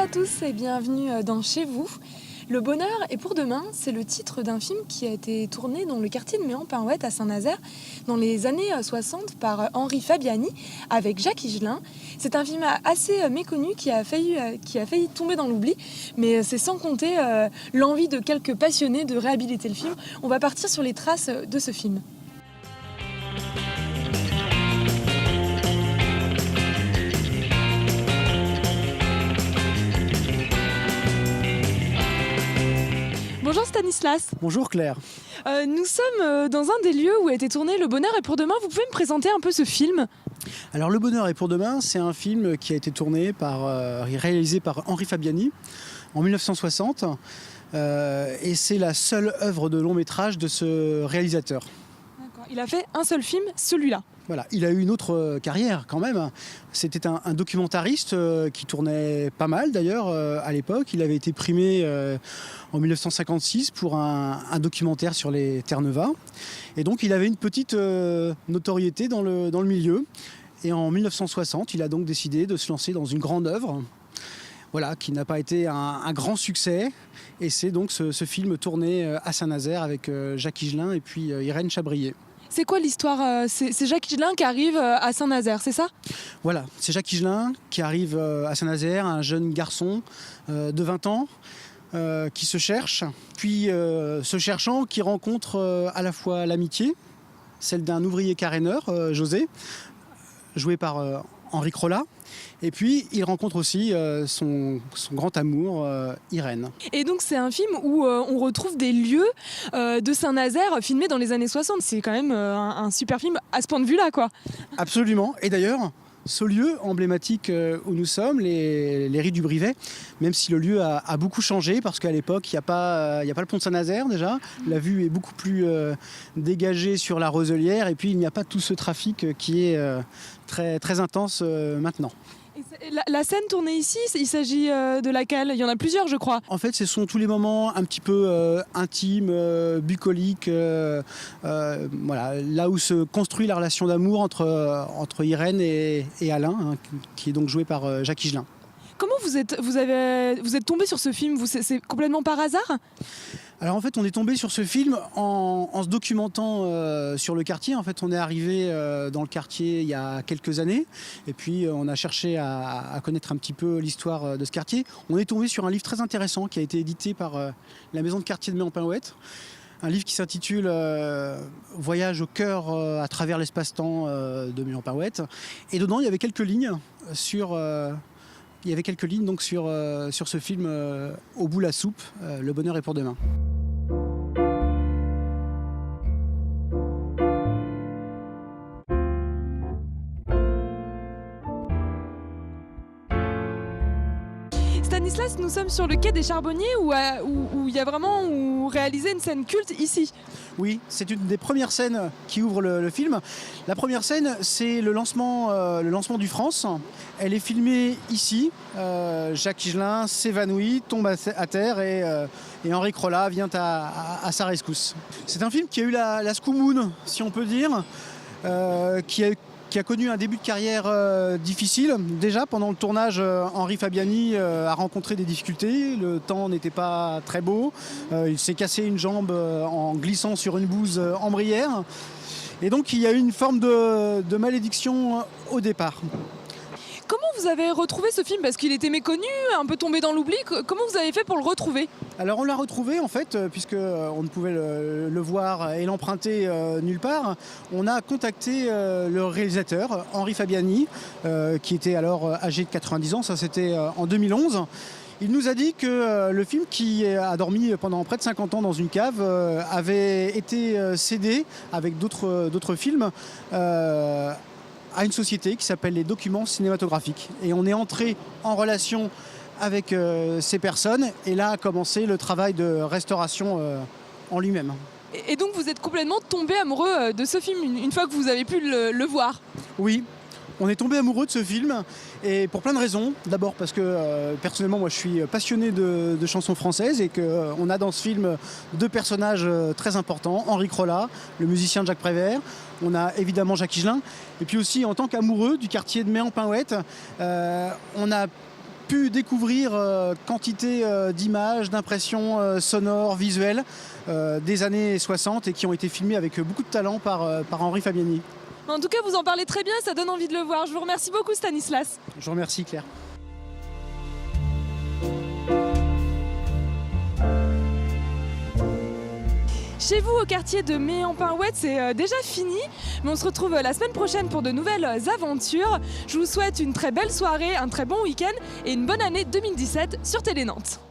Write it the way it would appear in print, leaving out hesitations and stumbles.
à tous et bienvenue dans Chez vous. Le bonheur est pour demain, c'est le titre d'un film qui a été tourné dans le quartier de Méan-Parouette à Saint-Nazaire dans les années 60 par Henri Fabiani avec Jacques Higelin. C'est un film assez méconnu qui a failli tomber dans l'oubli, mais c'est sans compter l'envie de quelques passionnés de réhabiliter le film. On va partir sur les traces de ce film. Bonjour Stanislas. Bonjour Claire. Nous sommes dans un des lieux où a été tourné Le Bonheur est pour demain. Vous pouvez me présenter un peu ce film ? Alors Le Bonheur est pour demain, c'est un film qui a été tourné réalisé par Henri Fabiani en 1960 et c'est la seule œuvre de long métrage de ce réalisateur. D'accord. Il a fait un seul film, celui-là. Voilà, il a eu une autre carrière quand même. C'était un documentariste qui tournait pas mal d'ailleurs à l'époque. Il avait été primé en 1956 pour un documentaire sur les Terre-Neuve. Et donc il avait une petite notoriété dans le milieu. Et en 1960, il a donc décidé de se lancer dans une grande œuvre. Voilà, qui n'a pas été un grand succès. Et c'est donc ce film tourné à Saint-Nazaire avec Jacques Higelin et puis Irène Chabrier. C'est quoi l'histoire ? C'est Jacques Higelin qui arrive à Saint-Nazaire, c'est ça ? Voilà, c'est Jacques Higelin qui arrive à Saint-Nazaire, un jeune garçon de 20 ans qui se cherche, puis se cherchant, qui rencontre à la fois l'amitié, celle d'un ouvrier caréneur, José, joué par Henri Crolla, et puis il rencontre aussi son grand amour, Irène. Et donc c'est un film où on retrouve des lieux de Saint-Nazaire filmés dans les années 60. C'est quand même un super film à ce point de vue-là, quoi. Absolument. Et d'ailleurs, ce lieu emblématique où nous sommes, les Ries du Brivet, même si le lieu a beaucoup changé, parce qu'à l'époque, il n'y a pas le pont de Saint-Nazaire déjà, la vue est beaucoup plus dégagée sur la Roselière, et puis il n'y a pas tout ce trafic qui est très, très intense maintenant. Et la scène tournée ici, il s'agit de laquelle ? Il y en a plusieurs, je crois. En fait, ce sont tous les moments un petit peu intimes, bucoliques, voilà, là où se construit la relation d'amour entre Irène et Alain, hein, qui est donc joué par Jacques Higelin. Comment vous êtes tombé sur ce film ? C'est complètement par hasard ? Alors en fait, on est tombé sur ce film en se documentant sur le quartier. En fait, on est arrivé dans le quartier il y a quelques années et puis on a cherché à connaître un petit peu l'histoire de ce quartier. On est tombé sur un livre très intéressant qui a été édité par la maison de quartier de Méan-Parouette. Un livre qui s'intitule Voyage au cœur à travers l'espace-temps de Méan-Parouette. Et dedans, il y avait quelques lignes sur... donc sur ce film Au bout la soupe, Le bonheur est pour demain. Stanislas, nous sommes sur le quai des Charbonniers où il y a vraiment réalisé une scène culte ici. Oui, c'est une des premières scènes qui ouvre le film. La première scène, c'est le lancement du France. Elle est filmée ici. Jacques Higelin s'évanouit, tombe à terre et Henri Crolla vient à sa rescousse. C'est un film qui a eu la scoumoune, si on peut dire, qui a connu un début de carrière difficile. Déjà, pendant le tournage, Henri Fabiani a rencontré des difficultés. Le temps n'était pas très beau. Il s'est cassé une jambe en glissant sur une bouse ambrière. Et donc, il y a eu une forme de malédiction au départ. Comment vous avez retrouvé ce film ? Parce qu'il était méconnu, un peu tombé dans l'oubli. Comment vous avez fait pour le retrouver ? Alors on l'a retrouvé en fait, puisqu'on ne pouvait le voir et l'emprunter nulle part. On a contacté le réalisateur, Henri Fabiani, qui était alors âgé de 90 ans, ça c'était en 2011. Il nous a dit que le film, qui a dormi pendant près de 50 ans dans une cave, avait été cédé avec d'autres films à une société qui s'appelle les Documents Cinématographiques. Et on est entré en relation avec ces personnes et là a commencé le travail de restauration en lui-même. Et donc vous êtes complètement tombé amoureux de ce film une fois que vous avez pu le voir ? Oui, on est tombé amoureux de ce film et pour plein de raisons. D'abord parce que personnellement moi je suis passionné de chansons françaises et qu'on a dans ce film deux personnages très importants, Henri Crolla, le musicien de Jacques Prévert. On a évidemment Jacques Higelin et puis aussi en tant qu'amoureux du quartier de Méan-Parouette, on a pu découvrir quantité d'images, d'impressions sonores, visuelles des années 60 et qui ont été filmées avec beaucoup de talent par Henri Fabiani. En tout cas, vous en parlez très bien, ça donne envie de le voir. Je vous remercie beaucoup, Stanislas. Je vous remercie, Claire. Chez vous, au quartier de Mé-en-Pin-Oued, c'est déjà fini, mais on se retrouve la semaine prochaine pour de nouvelles aventures. Je vous souhaite une très belle soirée, un très bon week-end et une bonne année 2017 sur Télé Nantes.